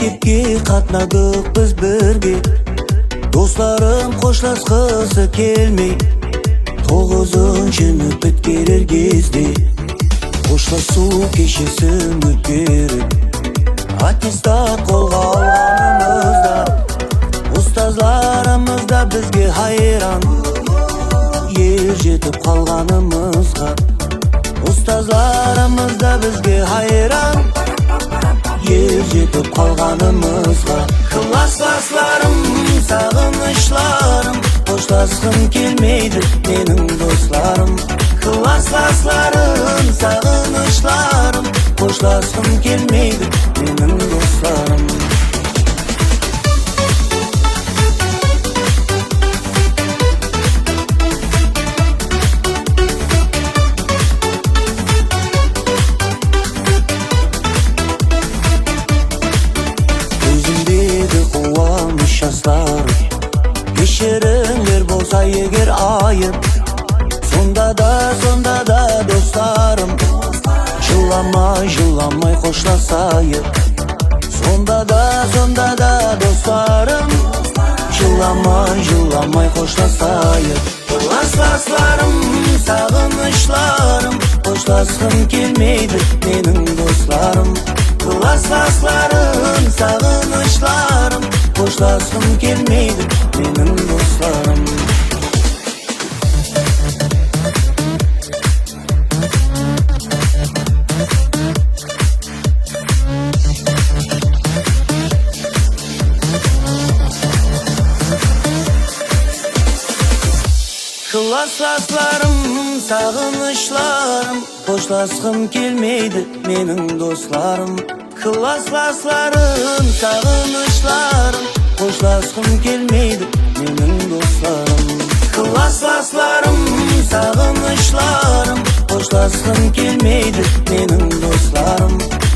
Mектепке қатнадық біз бірге, достарым қошласқысы келмей, 9-ны біткерер кезде қошласу кешесін өткеріп, аттестат қолға алғанымызда ұстазларымыз да бізге хайран. Ер жетіп қалғанымызға ұстазларымыз да бізге хайран. Ер жетіп қалғанымызға классларым, сағынышларым, қоштасқым келмейді менің достарым. Классларым, сағынышларым, қоштасқым келмейді менің достарым. Кешіріңдер болса егер айып, сонда да достарым, жыламай қошласайық. Сонда да достарым, жыламай қошласайық. Классларым, сағынышларым, қоштасқым келмейді менің достарым. Классларым, сағынышларым, қоштасқым келмейді менің достарым. Классларым, сағынышларым, қоштасқым келмейді менің достарым. Классларым, сағынышларым, қоштасқым келмейді менің достарым. Классларым, сағынышларым, қоштасқым келмейді менің достарым.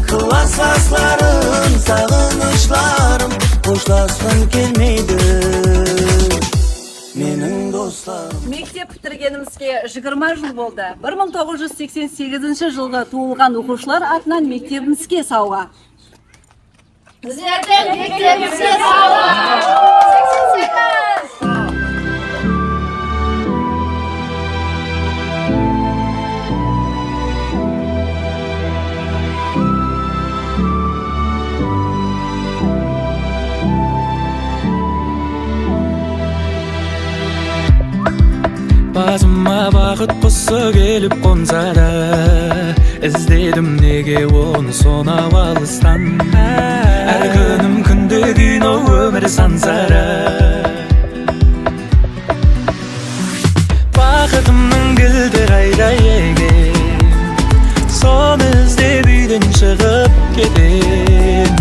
Классларым, сағынышларым, қоштасқым келмейді менің достарым. Мектеп бітіргенімізге 20 жыл болды. 1988 жылғы туылған оқушылар атынан мектебімізге сауға. Біздердің мектебімізге сауға! 88! Басыма бақыт құсы келіп қонса да, іздедім неге оны сонау алыстан. Әр күнім күнде кино өмір сансара. Бақытымның кілті қайда екен, соны іздеп үйден шығып кетем.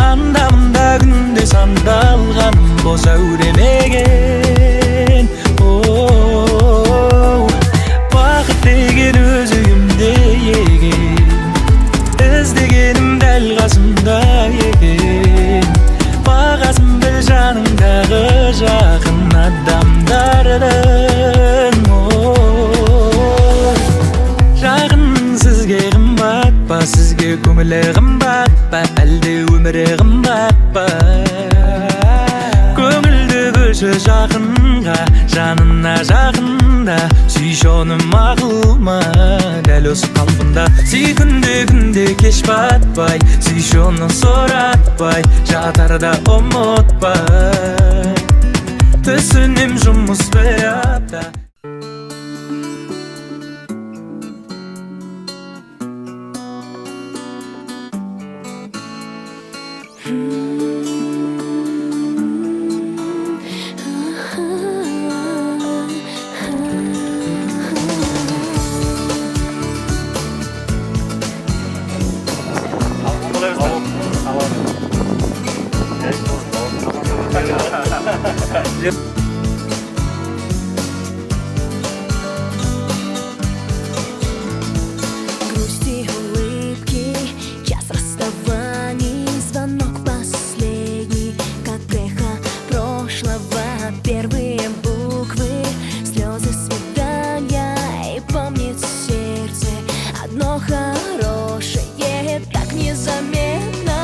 Анда-мында күнде сандалған бос әуремеген. Бақыт деген өз үйімде екен, іздегенім дәл қасымда екен. Бағасын біл жаныңдағы жақын адамдардың. Жақын сізге қымбат па, сізге көңілі қымбат па, әлде өмірі қымбат па? Көңілді бөлші жақынға, жанына жақында, сүйші оны мақұлма дәл осы қалпында. Сүй күнде кеш батпай, сүйші оны соратпай, жатарда ұмытпай. Түсінем жұмыс бір апта. Грусти, улыбки, час расставаний, звонок последний, как эхо прошлого. Первые буквы, слезы свидания, и помнит сердце одно хорошее, так незаметно.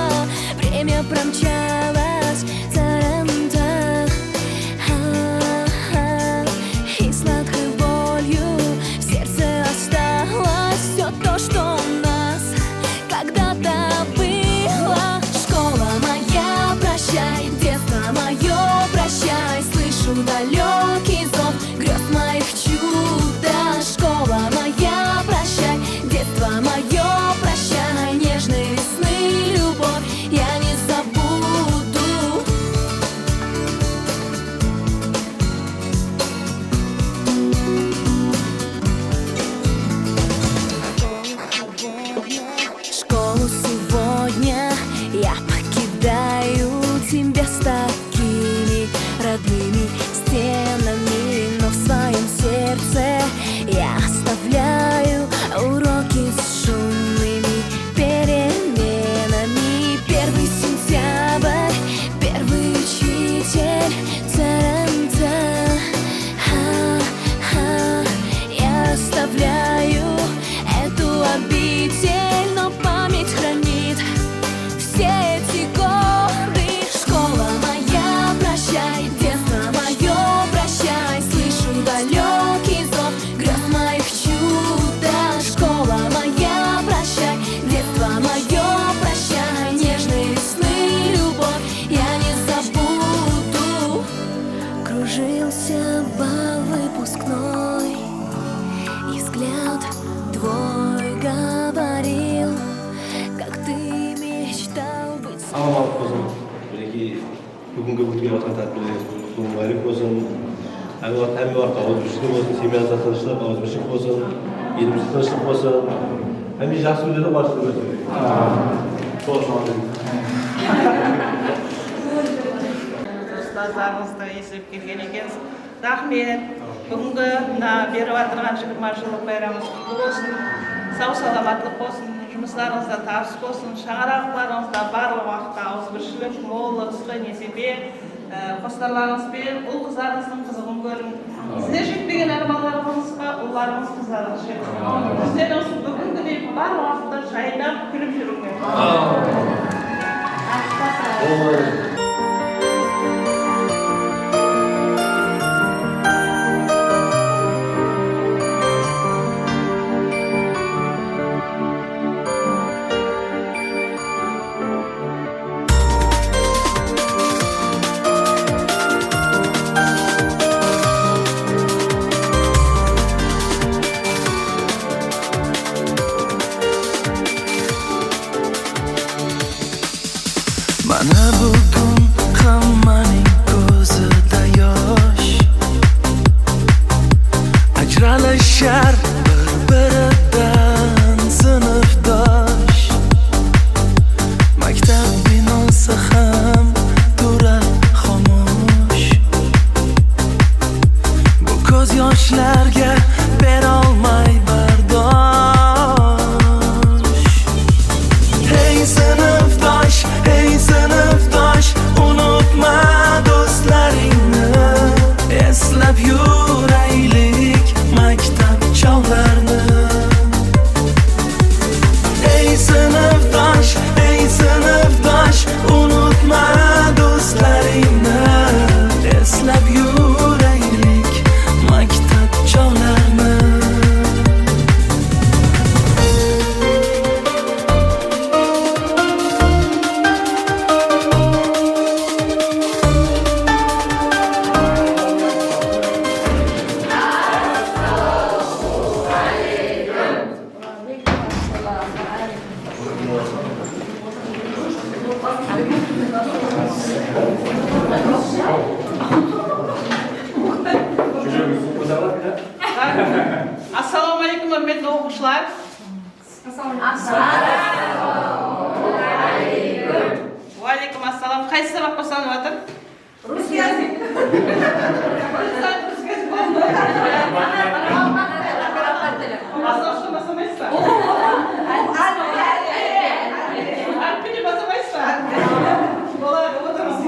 Время время промчалось тарантах, и сладкой болью в сердце осталось все то, что у нас когда-то было. Школа моя, прощай, детство мое, прощай, слышу далекий зов грез моих чудо. Школа моя, прощай, детство мое, прощай, нежной весны любовь я не забуду. Школу сегодня я покидаю тебя с такими родными стенами, но в своем сердце я оставляю уроки с шумными переменами. 1 сентябрь, первый учитель, тарантан, я оставляю эту обитель, но память хранит все эти годы. Школа моя, прощай, детство мое, прощай, слышу далекий зов грез моих чудо. Школа моя, прощай, детство мое, прощай, нежной весны любовь я не забуду. Кружился бал выпускной, и взгляд твой говорил, как ты мечтал быть. Амалып болсын, мінекей бүгінгі өткен жатқан тәртібіміз мұбарак болсын. Әмір уақытта ауызбіршілік болсын, семьямызда тыныштық, ауызбіршілік болсын, елімізде тыныштық болсын. Әмір жақсы күндерді барсын көрсін. Сол үшін Достарыңызды естіп келген екенсіз. Рахмет. Бүгінгі мына беріп жатырған 20 жылдық байрамыңыз құтты болсын. Сау саламаттылық болсын. Жұмыстарыңызда табыс болсын. Шаңырақтарыңызда барлық уақытта ауызбіршілік, моллық, несепе, қостарларыңызбен ұл қыздарыңыздың қызығын көрің. Сіздер жетпеген армандарыңызға ұлдарыңыз қыздарыңыз жетсін. Сіздер осы бүгінгідей барлық уақытта жайнап күліп жүріңдер. Mana bugun hammaning ko'zida yosh, ajralishar bir-biridan sinfdosh. Maktab binosi ham turar xomush, bu ko'z yoshlarga berolmay bardosh. Hey sinfdosh, hey sinfdosh, unutma do'stlaringni, eslab yuraylik maktab chog'larini. Hey sinfdosh, unutma do'stlaringni, eslab yuraylik maktab chog'larini. Ассалаумағалейкум, құрметті оқушылар. Уағалейкум ассалам. Қайсы сабақ басталып жатыр? Русский язык. Басылышты басылмайсыз ба? Әліппеде басылмайсыз ба? Болады, отырыңыз.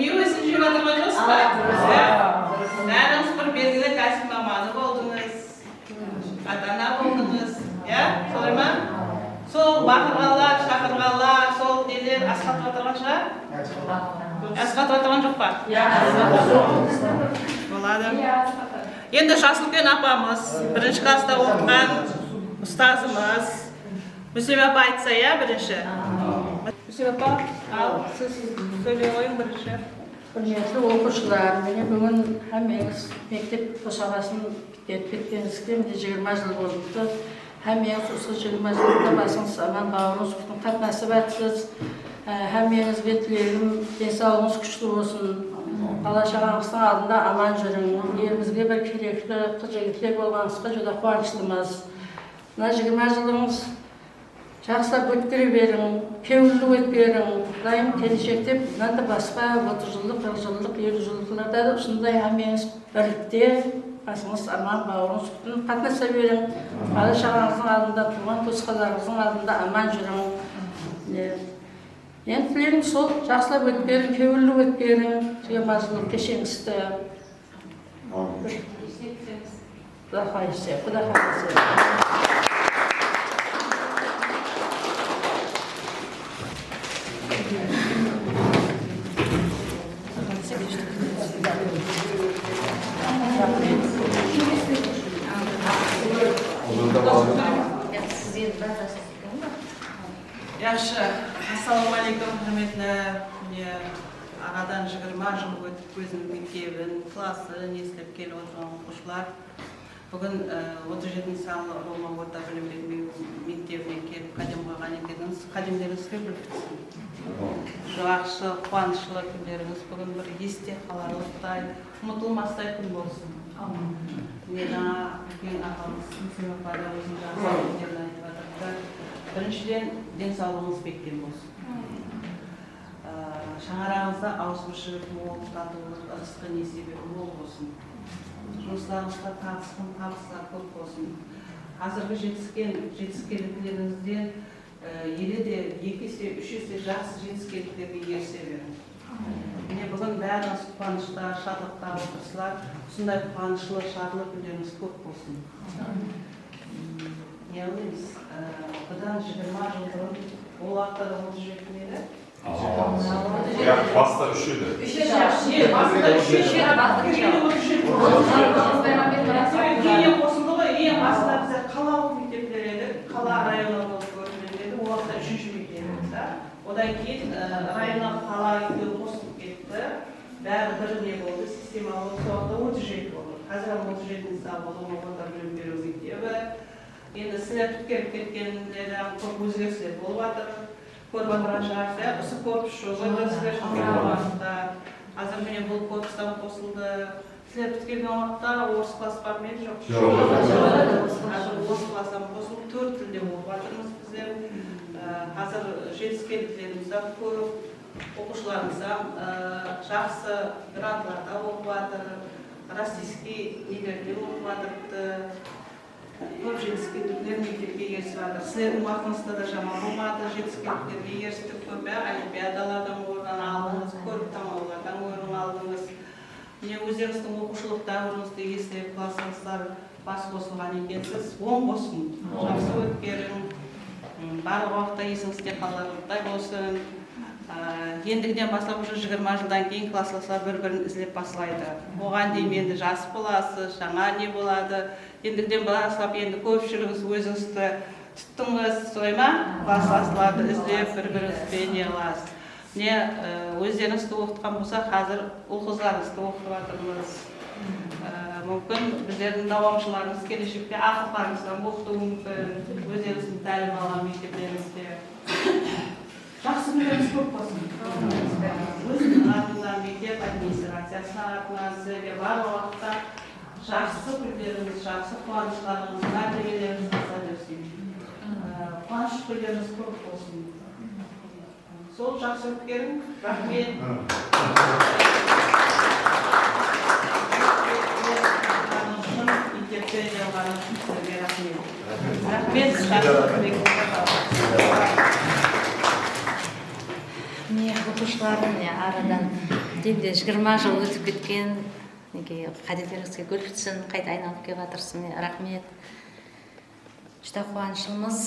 Мируесін жеп жатырған жоқсыз ба? Бәріңіз бір белгілі кәсіп маманы болдыңыз. шақырғалар, сол нелер асқатып отырған шығар? Асқатып отырған жоқ па? Болады. Енді Жасылкен апамыз, бірінші класста оқыған ұстазымыз. Мүсіп апа айтса, бірінші? Мүсіп апа, ал сіз сөйлей қойың бірінші. Құрметті оқушылар, міне бүгін әмеңіз мектеп босағасын кеткеніңізге міне 20 жыл болыпты. Әмеңіз осы 20 жылда басыңыз аман, бауырыңыз құтын қатынасып жатсыз. Әмеңіз бетілерім, денсаулығыңыз күшті болсын. Бала шағаңыздың алдында аман жүрің. Елімізге бір керекті қыз-жігіттер болғаныңызға жүдә қуаныштымыз. Мына 20 жылыңыз жақсылап өткере берің, кеуілді өткерің. Құдайым келешекте мынандай басқа 30 жылдық, 40 жылдық, 50 жылдықтарда да осындай әмеңіз бірлікте басыңыз аман, бауырыңыз құтын қатынаса берің. Бала шағаңыздың алдында, туған туысқандарыңыздың алдында аман жүрің. Енді тілерім сол, жақсылап өткерің, кеуілді өткерің, 20 жылдық кешеңізді. Құда қайсы. Yaxшы, ассалаумағалейкум, құрметті арадан 20 жыл өтіп өзінің мектебін, класын естіп келіп отырған оқушылар. Бүгін 37 салы Рома орта білім беру мектебіне келіп қадам қойған екеніңіз, қадамдарыңызға білдірсін. Жақсы, қуанышлы күндеріңіз бүгін бір есте қаларлықтай, ұмытылмастай күн болсын. Мен үлкен ағамыз Мүсіп апада өзінің жақсы күндерін айтып жатырды. Біріншіден, денсаулығыңыз бектен болсын. Шаңырағыңызда ауызбіршілік мол, татулық, ырысқы несібе мол болсын. Жұмыстарыңызға табыстар көп болсын. Қазіргі жетіскендіктеріңізден елі де 2 есе, 3 есе жақсы жетіскендіктерге ерсе берің. Міне бүгін бәріңіз қуанышта, шаттықта отырсыздар. Осындай қуанышлы, шарлы күндеріңіз көп болсын. Не ойлаймыз? Бұдан 20 жыл бұрын ол уақытта 37 еді? Баста 3 еді. Кейін қосылды ғой, ең басында біздер қалалық мектептер еді, қала районы болып көрінеді, ол уақытта 3-ші мектеп еді. Одан кейін районнан қала қосылып кетті, бәрі бір не болды, система болды, сол уақытта 37 болды. Қазір 37 сал болды, орта білім беру мектебі. Енді сілер келіп кеткендері көп өзгерістер болып жатыр. Көріп отырған шығарсыз, осы корпус жоқ, сілер келген уақытта. Қазір міне бұл корпустан қосылды. Сілер келген уақытта орыс класс бар ма еді жоқ? Қазір орыс класстан қосылып 4 тілде болып жатырмыз біздер. Қазір жетіскендіктерімізді көп, оқушыларымызда жақсы грантларда оқып жатыр, российский нелерде оқып жатырды. Көп жетіскендіктер мектепке ерісіп жатыр. Сіздердің уақытыңызда да жаман болмады, жетіскендіктерге ерістік көп, олимпиадалардан орын алдыңыз, көріп тамаулардан орын алдыңыз. Міне өздеріңіздің оқушылық дәуіріңізді естіп, классыңыздар бас қосылған екенсіз, оң болсын, жақсы өткерің, барлық уақытта есіңізде қаларлықтай болсын. Ендігіден бастап уже 20 жылдан кейін классластар бір-бірін іздеп бастайды. Оған дейін енді жас боласыз, жаңа не болады. Ендігіден бастап енді көпшілігіңіз өзіңізді тұттыңыз, солай ма? Классластарды іздеп бір-біріңізбен не қыласыз. Міне өздеріңізді оқытқан болса, қазір ұл-қыздарыңызды оқытып жатырмыз. Мүмкін біздердің давамшыларымыз келешекте ақылдарыңыздан оқытуы мүмкін, өздеріңіздің тәлім алған мектептеріңізде. Жақсы күндеріңіз көп болсын. Өзінің атынан, мектеп администрациясының атынан сіздерге барлық уақытта жақсы күндеріңіз, жақсы қуаныштарыңыз, мәртебелеріңіз аса берсін. Қуаныш күндеріңіз көп болсын. Сол жақсы өткерің. Рахмет. Мектепте жалғаны сіздерге рахмет. Рахмет. Жақсы өткеріңіз. Міне оқушыларым арадан 20 жыл өтіп кеткен, қадеттеріңізге гүл бітсін, қайта айналып келіп жатырсын, рахмет. Жүдә қуаныштымыз.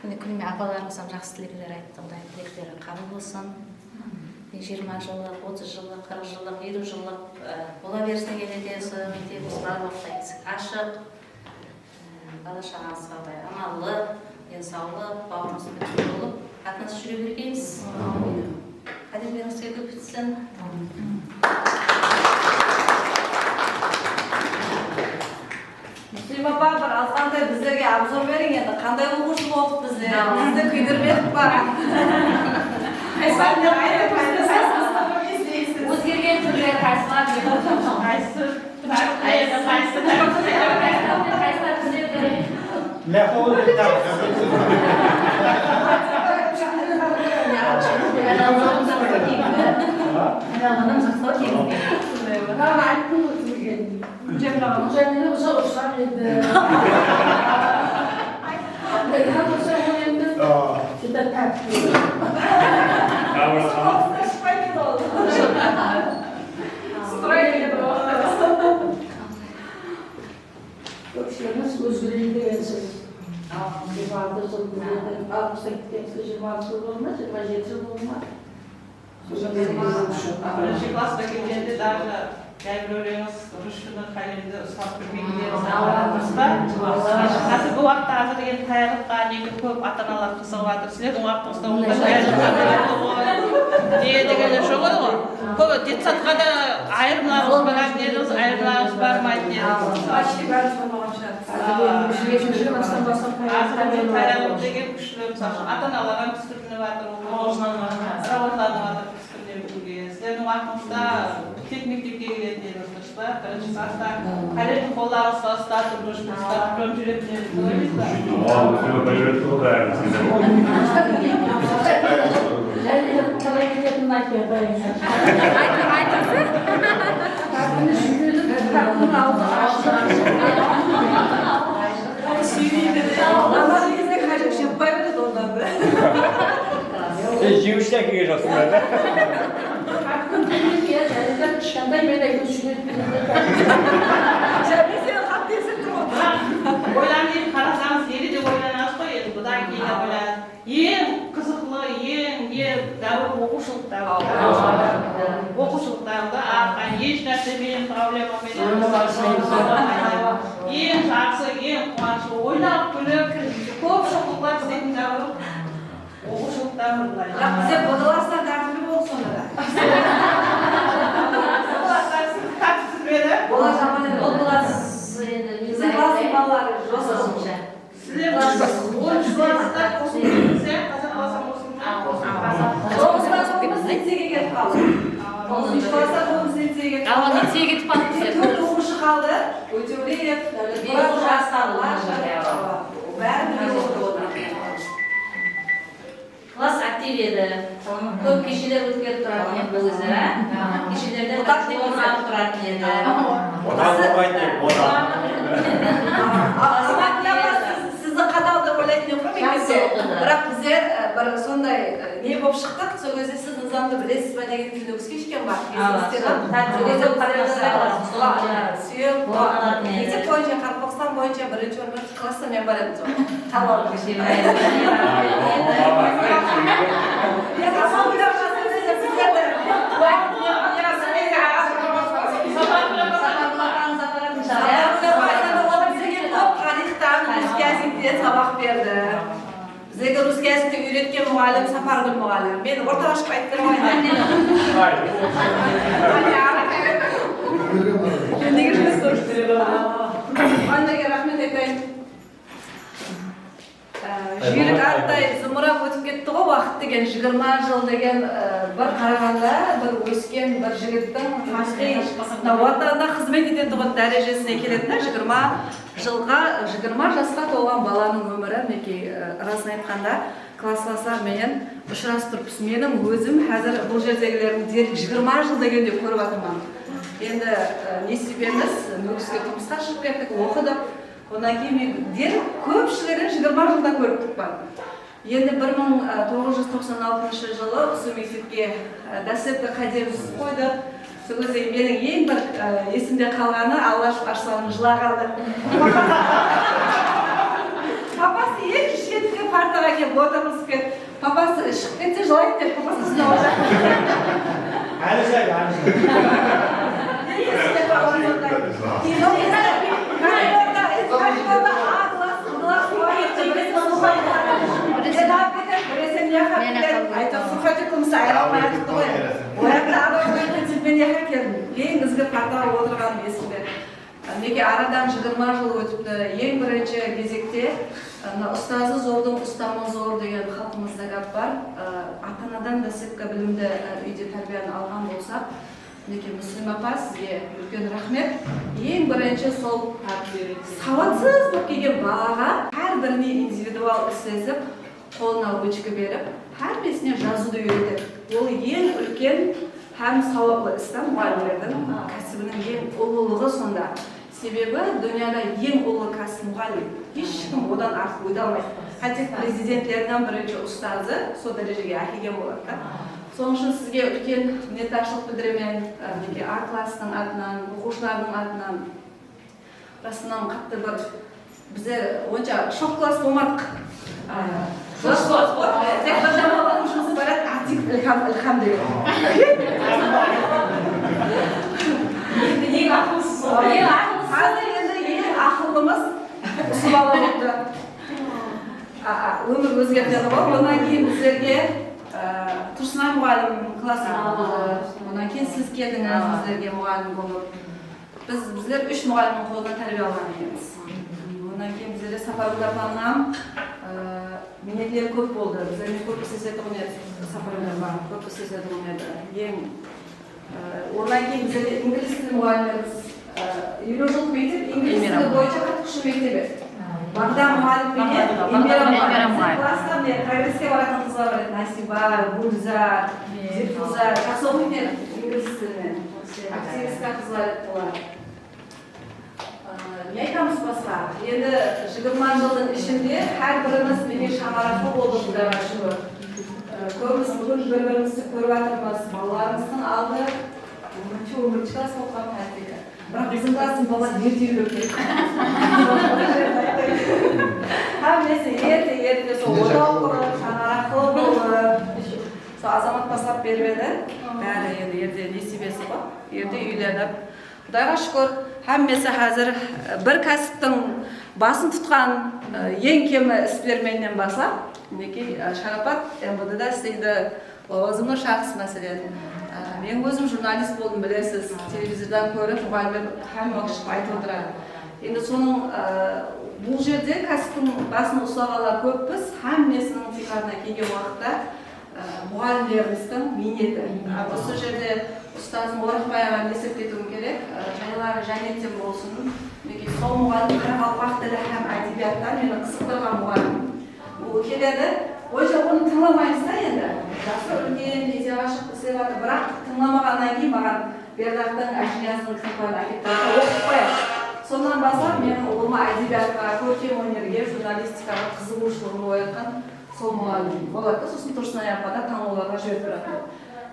күніме апаларымыздан жақсы тілектер айтты, Құдай тілектері қабыл болсын. 20 жылдық, 30 жылдық, 40 жылдық, 50 жылдық бола берсін келедесі, мектебіміз бар уақытта есік ашық, бала шағаңызға аманлы, денсаулық, бауырыңыз бүтін болып, қатынас жүре бергейміз. Қадірлеріңізге көп бітсін. Müslüm апа, бір алғандай біздерге обзор берің енді, қандай оқушы болдық біздер? Бізді күйдірмедік па? Өзгерген түрлі қайсылар деп Көпшілігіміз өзгерейін деген сөз. 26 жыл, 68 жыл, 26 жыл болма, 27 жыл болма. Бірінші класқа келгенде даже кейбіреулеріңіз ручканы қалемді ұстап көрмегендеріңіз ауыратырсызба. Қазіргі уақытта қазір енді қайырлыққа неге көп ата-аналар қысылып жатыр. Сіздердің уақытыңызда ондай қайырлыққа дегенде жоқ ғой. Көбі детсадқа да айырмаларыңыз бар дедіңіз, айырмаларыңыз бармайды дедіңіз. Қазір қайырлық деген күшті ата-аналарға пісіріліп жатыр, работаланып жатыр пісірілуге. Сіздердің уақытыңызда тек мектепке келетін едіңіз дұрыс па? Бірінші класста қалемді қолдарыңызға ұстатып, ұстатып жүретін едіңіз, ойлайсыз ба? Қалай келетінін айтпай қойыңыздар. Жеуші әкеге жоқсың ба? Кішкентай мен әйгіз жүретін. Ойланып қарасаңыз, неге де ойланасыз ғой, енді бұдан кейін ойланып. Ең қызықлы, ең дәуір оқушылық дәуір. Оқушылық дәуірді арқан, еш нәрсемен, проблемамен ең жақсы, ең қуанышты, ойнап күліп, көп шоқлықтар істейтін дәуір. Оқушылық дәуір былай. Бірақ бізде водолаздар тәртібі болды сонда да. Водолаздар сіз тәртіпсіз беді? Олар жаман еді. Ол класс енді Біздің класстың балалары қосымша. Сіздер 10 класста қосылса, қазақ класса қосылмай. Тоғыздан соң біз лицейге кетіп қалдық. 10 класста тоғыз лицейге кетіп қалдық. Лицейге кетіп қалдық. Төрт оқушы қалды. Өтеулиев, бәрі бірге оқып отыр. Класс актив еді. Көп кешелер өткеріп тұратын еді бұл өздері. Кешелерде орын алып тұратын еді. Сізді қатал деп ойлайтын едім ғой мектепте. Бірақ біздер бір сондай не болып шықтық, сол кезде сіз низамды білесіз ба деген түсінігіміз кешкен бар. Мектеп бойынша, Қарақалпақстан бойынша бірінші орын класста мен бар едім сол. Сабақ берді. Бізге русский языкты үйреткен мұғалім Сапаргүл мұғалім. Мен ортаға шығып айттым ғой. Неге жұмыс көрсетеді? Андаға рахмет айтайын. Жүйрік аттай зымырап өтіп кетті ғой уақыт деген 20 жыл деген бір қарағанда бір өскен бір жігіттің отанына қызмет ететін дәрежесіне келетін 20 жасқа толған баланың өмірі мінекей расын айтқанда классластармен ұшырастырыпсыз. Менің өзім қазір бұл жердегілердің 20 жыл дегенде көріп жатырмын. Енді не себебіміз Нүкіске тұрмысқа шығып кеттік, оқыдық. Одан кейін мен көпшілігін 20 жылда көріп тұрмын. Енді 1996 жылы осы мектепке дәстүрлі қадеміз қойды. Сол кезде менің ең бір есімде қалғаны Алаш Арсланның жыла қалды. Папасы ең шеткі партаға келіп отырмыз екен. Папасы шығып кетсе жылайды деп, папасы сынап отыр. Ең ізгі партаға отырғаным есімде. Неге арадан 20 жыл өтіпті. Ең бірінші кезекте ұстазы зордың ұстамы зор деген халқымызда гәп бар. Ата-анадан да сепка білімді үйде тәрбиені алған болсақ, неге Мүслима апа сізге үлкен рахмет. Ең бірінші сол сауатсыз болып келген балаға әрбіріне индивидуал істесіп, қолына ручка беріп, әрбесіне жазуды үйретеді. Ол ең үлкен һәм сауаплы істі мұғалімдердің кәсібінің ең ұлылығы сонда. Себебі дүнияда ең ұлы кәсіп мұғалім. Ешкім одан артық өте алмайды. Хотя президенттерінен бірінші ұстазы сол дәрежеге әкелген болады. Соның үшін сізге үлкен minnettarchilik білдіремін. А класының атынан, оқушылардың атынан. Расынан қатты бір біздер онша шок класс болмадық. Тек бір жамалатын жұмыс барады, атик ілхам деген. Ең ақылсыз. Қазір енді ең ақыллымыз осы бала болды. Өмір өзгертеді ғой. Онан кейін біздерге Тұрсынай мұғалім классын алды. Онан кейін сіз келдіңіз біздерге мұғалім болып. Біздер 3 мұғалімнің қолынан тәрбие алған екенбіз. Онан кейін біздерде Сапаргүлдардан минетлер көп болды. Біздермен көп істеседі ғынеді. Сапаргүлдар бар, көп істеседі ғынеді. Онан кейін біздерде инглиз тілі мұғалімдеріміз 50 жыл мектеп инглиз тілі бойынша қатықшы мектебі. Бағдан мұғалім пенен, Ембера мұғалім. Класстан мен прогресске баратын қызлар бар еді. Насиба, Гүлзар, Зефузар, жақсы оқитын инглиз тілімен. Активистка қызлар еді олар. Не айтамыз басқа? Енді 20 жылдың ішінде әрбіріміз менен шаңырақы болды Құдайға шүкір. Көбіміз бүгін бір-бірімізді көріп жатырмыз. Балаларымыздың алды өмірінші класс оқыған тәртібі. Бірақ біздің класстың бала ерте үйреніп кетті. Әмесі ерте сол ода оқырып, шаңырақы болып, сол азамат бастап беріп еді. Бәрі енді ерте несібесі ғой, ерте үйленіп. Құдайға шүкір, әмесі қазір бір кәсіптің басын тұтқан ең кемі ісперлерменнен басла. Шарапат МВД-да істейді, лауазымды шахс мәселен. Мен өзім журналист болдым, білесіз, телевизордан көріп, мұғалімдер һәм уақыт айтып отырады. Енді соның бұл жерде кәсіптің басын ұстағандар көппіз, әммесінің фиқарына келген уақытта мұғалімдеріміздің бейнеті. Осы жерде ұстазым Орақбай ағаны есеп кетуім керек, жайлары жәнеттен болсын. Сол мұғалім қарақалпақ тілі һәм әдебиаттан мені қызықтырған мұғалім. Ол келеді, ойша оны тыңламаймыз да енді. Жақсы үлкен, ете ғашық істеватыр, бірақ тыңламағаннан кейін маған Бердақтың Әшниязының кітаптарын әкеліп оқып қояды. Сондан бастап мен ұлыма әдебиатқа, көркем өнерге, журналистикаға қызығушылығын оятқан сол мұғалім болады. Сосын Тұрсынай апада таңдауларға жіберіп тұрады.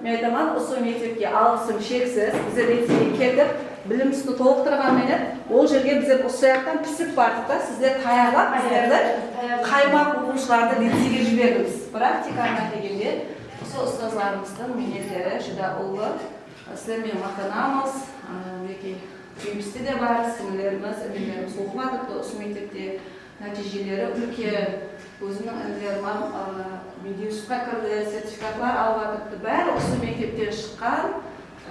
Мен айтамын, осы мектепке алғысым шексіз, біздер мектепке келдік, білімімізді толықтырғанменен, ол жерге біздер осы аяқтан пісіп бардық та, сіздер таяғлап, біздерді қаймақ оқушыларды лицейге жібердіңіз. Практикаға келгенде, осы ұстазларымыздың минеттері жүдә ұлы, сіздермен мақтанамыз, үйімізде де бар, сіңілеріміз, інілеріміз оқып жатырды, осы мектепте нәтижелері үлкен. Өзімнің інілерім медеусқа кірді, сертификатлар алып жатырды. Бәрі осы мектептен шыққан,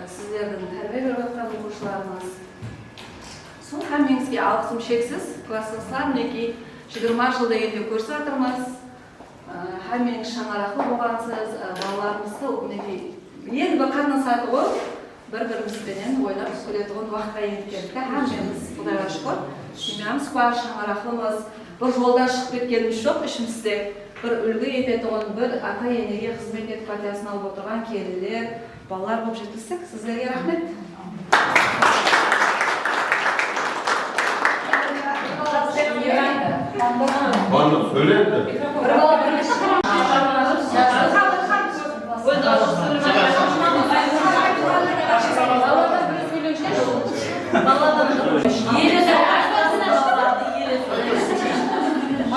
сіздердің тәрбие беріп жатқан оқушыларымыз. Сол әмеңізге алғысым шексіз, класстастар, мінекей 20 жыл дегенде көрсіп жатырмыз. Әмеңіз шаңырақы болғансыз, балаларымызды мінекей енді бір қатын саты ғой, бір-бірімізбенен ойлап сөйлетуін уақытқа еніп келдік. Әмеңіз Құдайға шүкір, семьямыз бар, шаңырақлымыз. Бір жолдан шығып кеткеніміз жоқ, ішімізде бір үлгі ететұғын, бір ата-енеге қызмет етіп партиясын алып отырған келілер, балалар болып жеткіздік. Сіздерге рахмет. Баны сөйледі.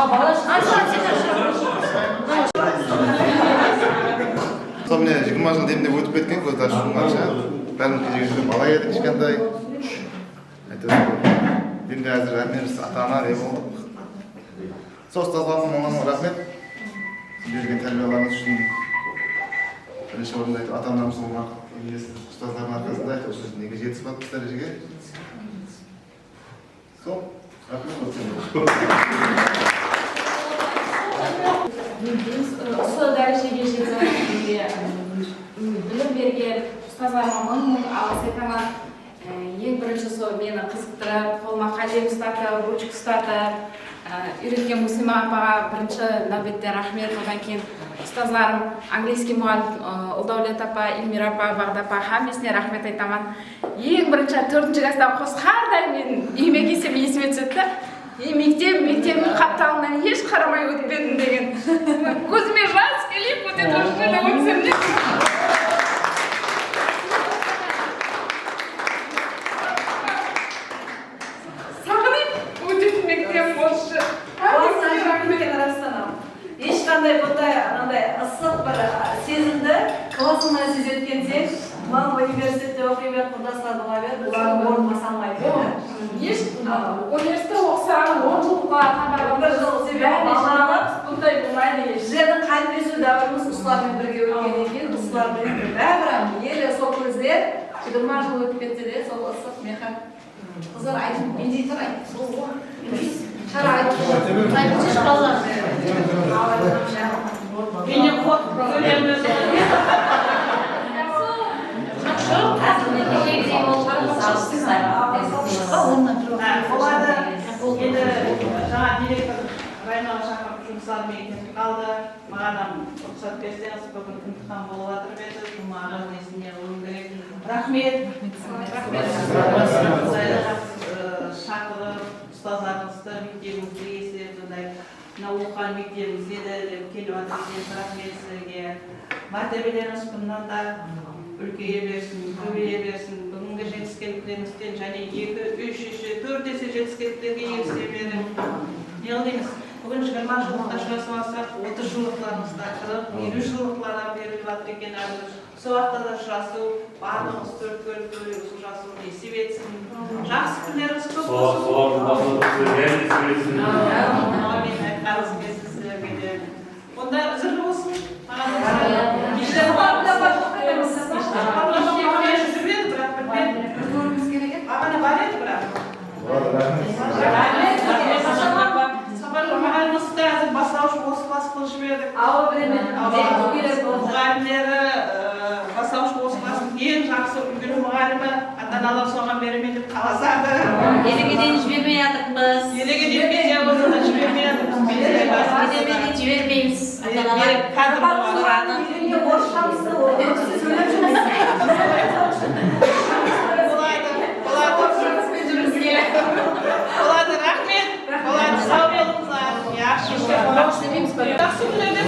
Балаш, 20 жыл демде өтіп кеткен, көз ашып жұмғанша. Бәріміз кездескен бала едік кішкентай. Әйтеуір енді әзір әмеміз ата-ана не болдық. Сол ұстаздарым рахмет. Берген тәрбиелеріңіз үшін бірінші орында ата-анамыз болмақ. Ұстаздардың арқасында осы неге жетісіп жатырмыз дәрежеге. Сол, рахмет. Осы дәрежеге жеткен білім берген ұстаздарыма мың алғыс айтамын. Ең бірінші сол мені қызықтырып, қолыма қалем ұстатып, ручка ұстатып, үйреткен Муслима апаға бірінші нәубетте рахмет. Одан кейін ұстаздарым, английский мұғалім Ұлдаулет апа, Эльмира апа, Бағда апа, хамесіне рахмет айтамын. Ең бірінші 4-ші класста қосқардай мен үйіме келсем есіме түседі. Мектебім қапталынан еш қарамай өтпедім деген. Көзіме жас келіп өтеді осы жерде өтсем де. Ешқандай бұндай ысық бір сезімді классыңа сезеткенде маған университетте оқи бер, құрдастар бола бер, бұлардың орнына салмайды. Университетте оқысам 10 жылға бір жыл себебі балалар бұндай болмайды. Біздердің қайтпесу дәуіріміз ұсталармен бірге өткен екен, ұсталармен бәрі елі сол көздер 20 жыл өтіп кетсе де сол ысық мехам қыздар айтып не дейді сол шара айтып Енді жаңа директор Райнаға шақырып жұмыстарымен кетіп қалды. Маған рұқсат берсеңіз, бүгін имтихан болып жатыр еді. Жұмаға несіне алуым керек. Рахмет. Шақырып, ұстаздарыңызды мектебімізге есеп, мына оқыған мектебімізге де келіп жатыр екен. Рахмет сізге. Мәртебелеріңіз бұндан да үлкейе берсін, көбейе берсін. Бүгінгі жетіскендіктеріңізден және 2, 3, 4 есе жетіскендіктерге ерсе берің. Не қылдыңыз? Бүгін 20 жылықта жұрасымасақ, 30 жылықларыңызда 40, 50 жылықларға беріліп жатыр екен әрбір. Сол уақытта жасу, барлығымыз төрт көріп жасу есеп етсін. Жақсы күндеріңіз көп болсын. Солардың айтқаныңыз келсін сіздерге де. Онда үзірлі болсын. Ағана бар еді бірақ. Мұғалімізді әзір бастауыш осы класс қылып жібердік. Мұғалімдері бастауыш осы класстың ең жақсы үлгілі мұғалімі ата-аналар соған беремін деп қаласады. Елегеден жібермей жатырмыз. Елегеден біз жібермей жатырмыз. Елегеден жібермейміз. Кадр болады, рахмет. Болады, сау болыңыздар. Жақсы күндерде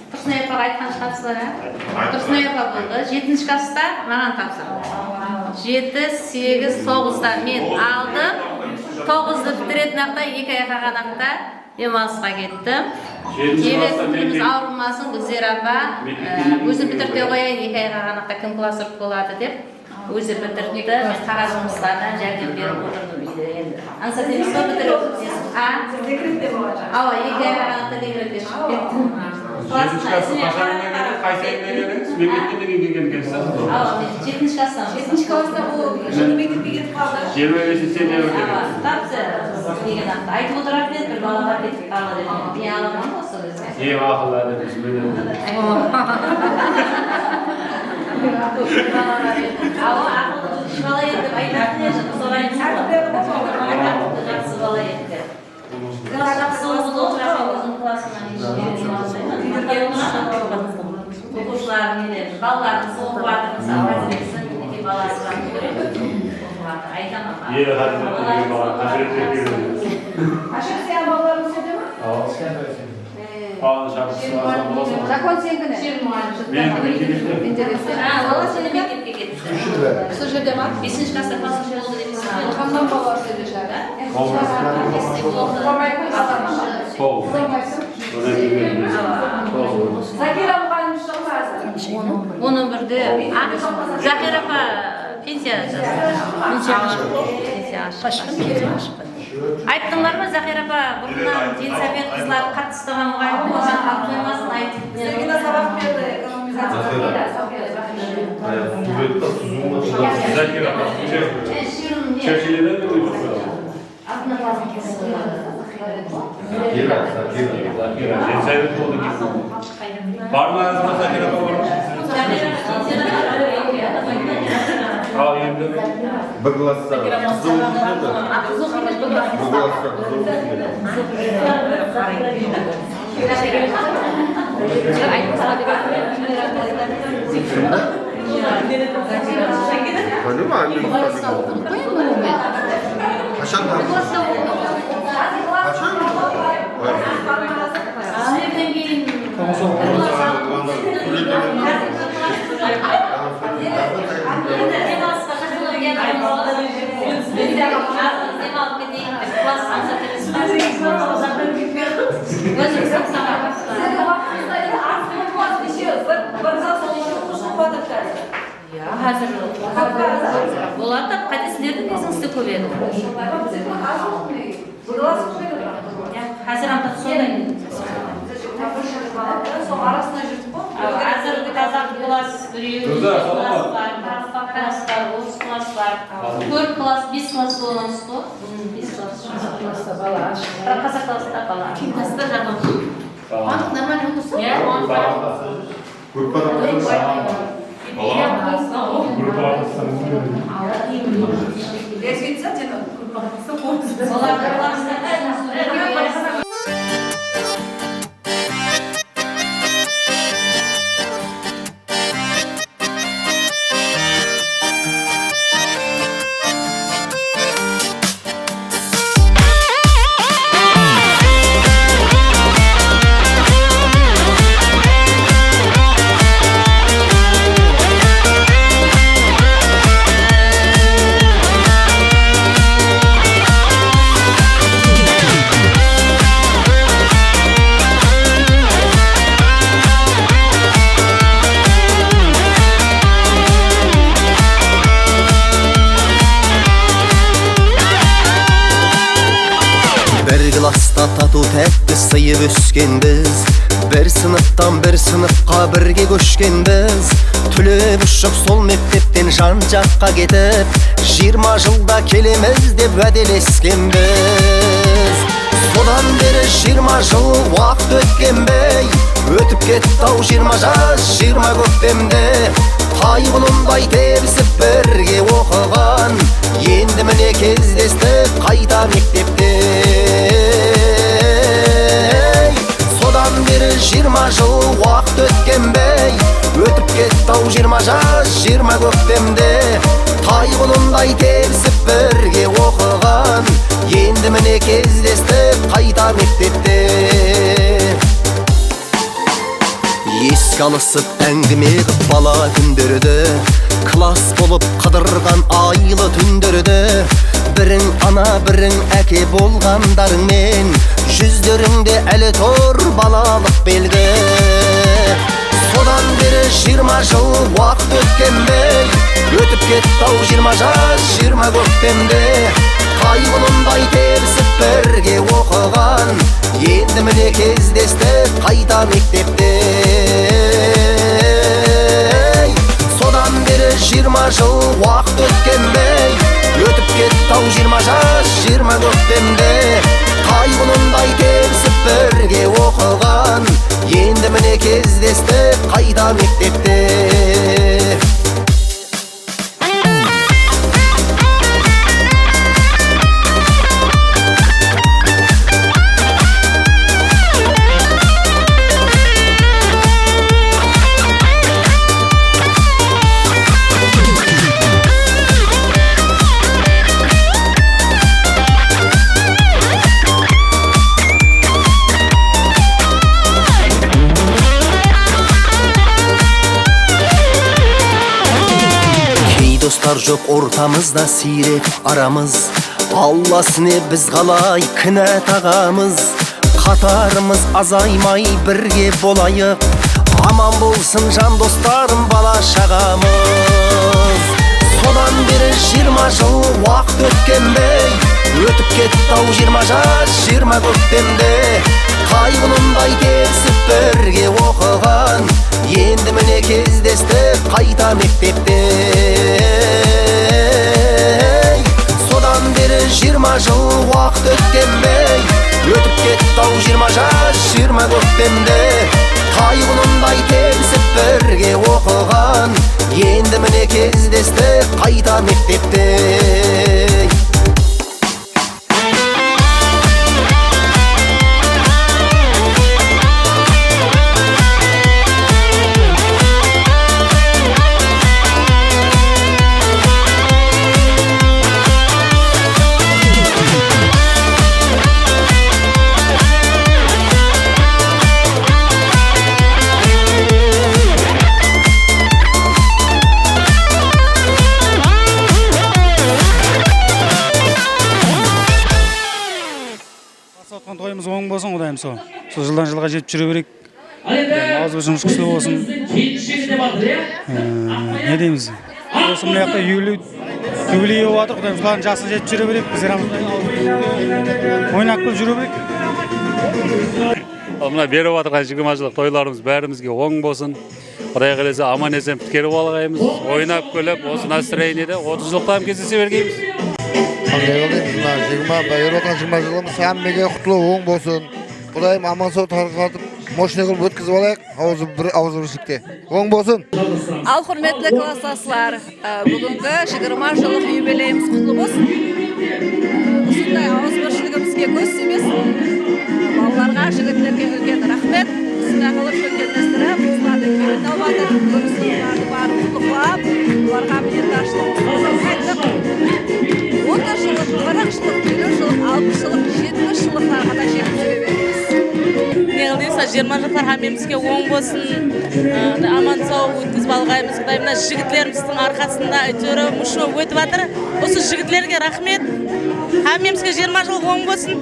Тұрсынай апаға айтқан шығарсыздар, Тұрсынай апа болды, 7-ші класста маған тапсырды. 7, 8, 9-та мен алдым, 9-ды бітіретін ақта, 2 ай қалған ақта демалысқа кеттім. Келесіміз ауырмасын, Гүлзер апа, өзім бітірте қояйын, 2 ай қалған ақта кім класс ұрып болады деп, өзі бітірді, мен қағаз жұмыстарына жәрдем беріп отырдым үйде енді. Ансатеміз сол бітіріп, декретте болады. Ауа, 2 ай қалған ақта декретте шығып кеттім. Жетінші класстан. 7-ші класста бұл жылы мектепке кетіп қалды. Тапсы деген ақта. Айтып отыратын еді, бір балаға кетіп қалды деп. Мен аламын осы өзіне. Ақылы әдеміз менен. Ақылды үш бала еді деп айтатын еді. Солай жақсы бала еді деп. Жақсы болды, өзінің классынан оқушылардың елері, балалардың соғып жатыр, мысалы, әзірексін, неге баласы бар көреді, оқып жатыр, айтамын. Aşağı sen babalarını söyledi mi? Закон сенгіні? 20. Бала сені мектепке кетті. Сол жерде ма? 5-ші класста классың болды деп естідім. Қандай балалар сөйлешеді? Закира мұғалім шығып қазір. 11-де Захира апа пенсия шыққан. Айттыңдар ма Захира апа бұрыннан денсапен қызлар қатты ұстаған мұғалім оған қоймасын айтып. Сергина сабақ берді Bir klassa kızı o'qiydi. Болады, қателестердің кезіңізді көбейді. Қазір антақ сондай. Қазір қазақ класс, біреу, класс бар, класс бар, 30 класс бар. 4 класс, 5 класс болғаныз ғой. 5 класс бала. Қазақ класста бала. Класста жабық. Нормально оқысын? Иә, класста тату тәтті сыйып өскенбіз, бір сыныптан бір сыныпқа бірге көшкенбіз. Түлеп ұшып сол мектептен жан жаққа кетіп, 20 жылда келеміз деп уәделескенбіз. Содан бері 20 жыл уақыт өткенбей, өтіп кетті-ау 20 жас 20 көктемде. Тай құлындай тебісіп бірге оқыған, енді міне кездестік қайта мектепте. Содан бері 20 жыл уақыт өткенбей, өтіп кетті-ау 20 жас 20 көктемде. Тай құлындай тебісіп бірге оқыған, енді міне кездестік қайта мектепте. Еске алысып әңгіме қып бала күндерді, класс болып қыдырған айлы түндерді. Бірің ана бірің әке болғандарыңмен, жүздеріңде әлі тұр балалық белгі. Содан бері 20 жыл уақыт өткенбей, өтіп кетті-ау 20 жас 20 көктемде. Тай құлындай тебісіп бірге оқыған, енді міне кездестік қайта мектепте. Содан бері 20 жыл уақыт өткенбей, өтіп кетті-ау 20 жас 20 көктемде. Тай құлындай тебісіп бірге оқыған, енді міне кездестік қайта мектепте. dostlar жоқ ортамызда сирек арамыз Алласыне біз қалай кінә тағамыз Қатарымыз азаймай бірге болайық Аман болсын жан достарым бала шағамыз Содан бері 20 жыл уақыт өткенбей Өтіп кетті-ау 20 жас 20 көктемде Қайғынындай тепсіп бірге оқыған Енді міне кездестік қайта мектепте Содан бері 20 жыл уақыт өткенбей Өтіп кетті-ау 20 жас 20 көктемде Қайғынындай тепсіп бірге оқыған Енді міне кездестік қайта мектепте Тойымыз оң болсын, Құдайым сол жылдан жылға жетіп жүре берейік. Ауыз жұмыс күшті болсын. Не дейміз? Осы мына жақта юбилей болып жатыр, Құдайым солардың жасына жетіп жүре берейік. Біздер ойнап жүре берейік. Мына беріп жатырған 20 жылдық тойларымыз бәрімізге оң болсын. Құдай қаласа аман есен біткеріп алғаймыз. Ойнап күліп, осы настроениеде 30 жылдықтан кездесе бергейміз. Қандай болдыңыз, 20 жылымыз әммеге құтлы оң болсын. Құдайым аман сау тарқатып, мощный қылып өткізіп алайық, ауыз біршікте. Оң болсын. Ал құрметті класстастар, бүгінгі 20 жылдық юбилейіміз құтлы болсын. Осындай ауыз біршілігімізге көз тимесін. Балаларға, жігіттерге үлкен рахмет. Осындай қылып шөлкелдестіріп, қыздарды кеуін албады, көрісілерді барын құттықтап, оларға minnettarchiligimizni қайттық. 30 жылық, 40 жылық, 50 жылық, 60 жылық, 70 жылықтарға да жетіп жүре береміз. Не қылдыңыздар, 20 жылдар hamemizге оң болсын, аман сау өткізіп алғаймыз. Құдай мына жігітлеріміздің арқасында әйтеуір мұшы өтіп жатыр. Осы жігітлерге рахмет. Hamemizге 20 жыл оң болсын.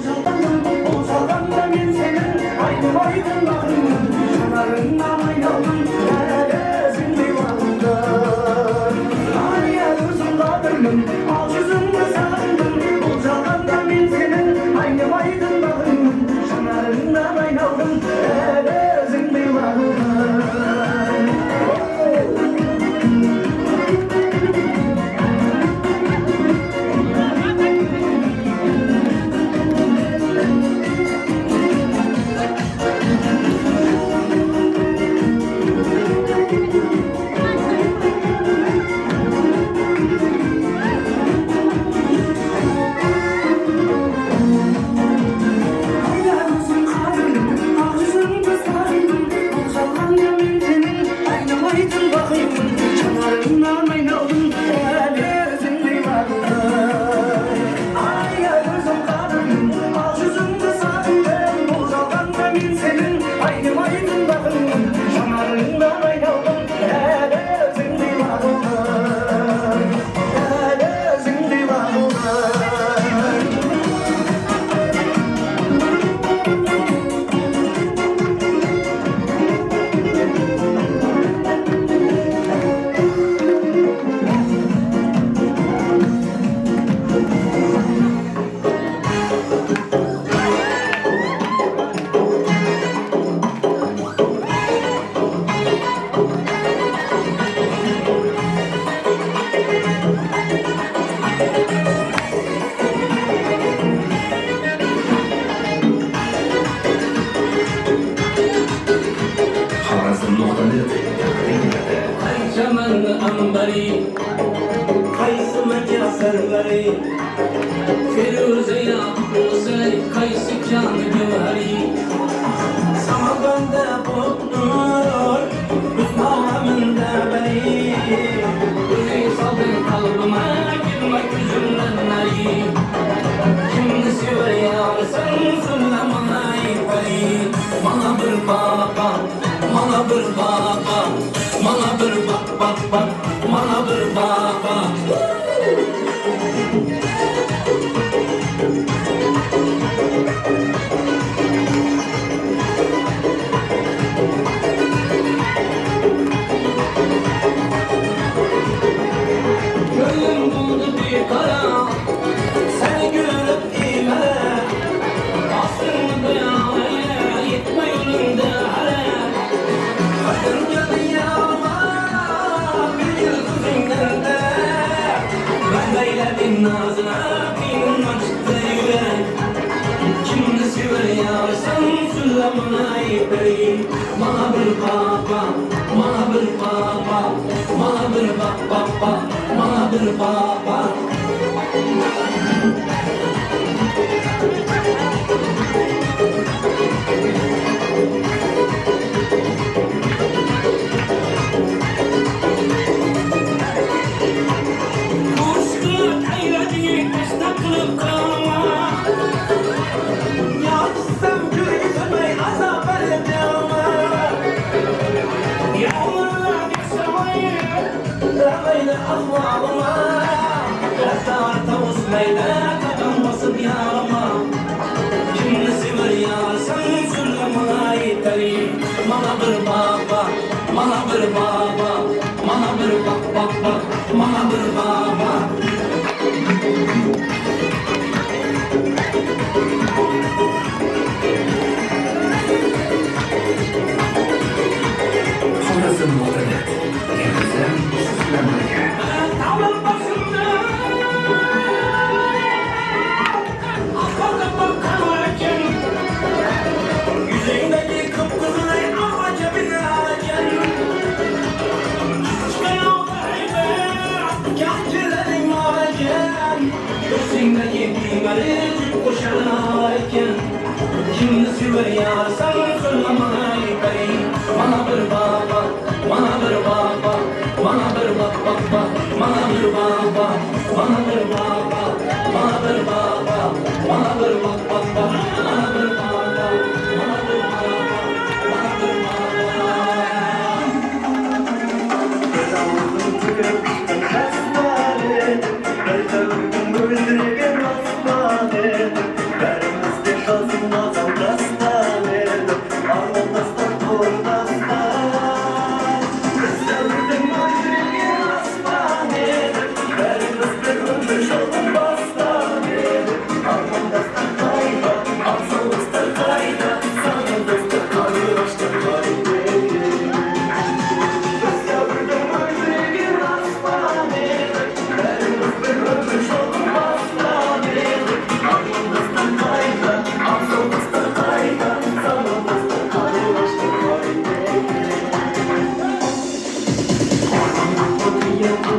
Mana bir baba, mana bir bak bak, bana bir bak bak. Gönlüm buldu bir kara, seni görüp imele. Aslında ya, gitme yolunda hala. Kadın geldi yanıma, bir yıldızın nerede? Ben beyledim nazına, kıyımdan çıktı yürek. Kimini sever yarsan, süllemine iperim. Bana bir baba, bana bir baba, bana bir baba, bana bir baba. Mana bir baba, mana bir baba, mana bir baba, mana bir baba. Sonrası muhtemet. Yemezem süslenmeye. Tavlan başında akılda bakarken yüzündeki kıpkırmızı ama cebine alırken Gençlerin alırken gözündeki düğmeleri koşarlarken Şimdi sever yarsan söylemeye iperim. Bana bir baba, bana bir baba, bana bir baba, bana bir baba, bana bir baba, bana bir baba, bana bir baba, bana bir baba, bana bir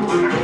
Thank you.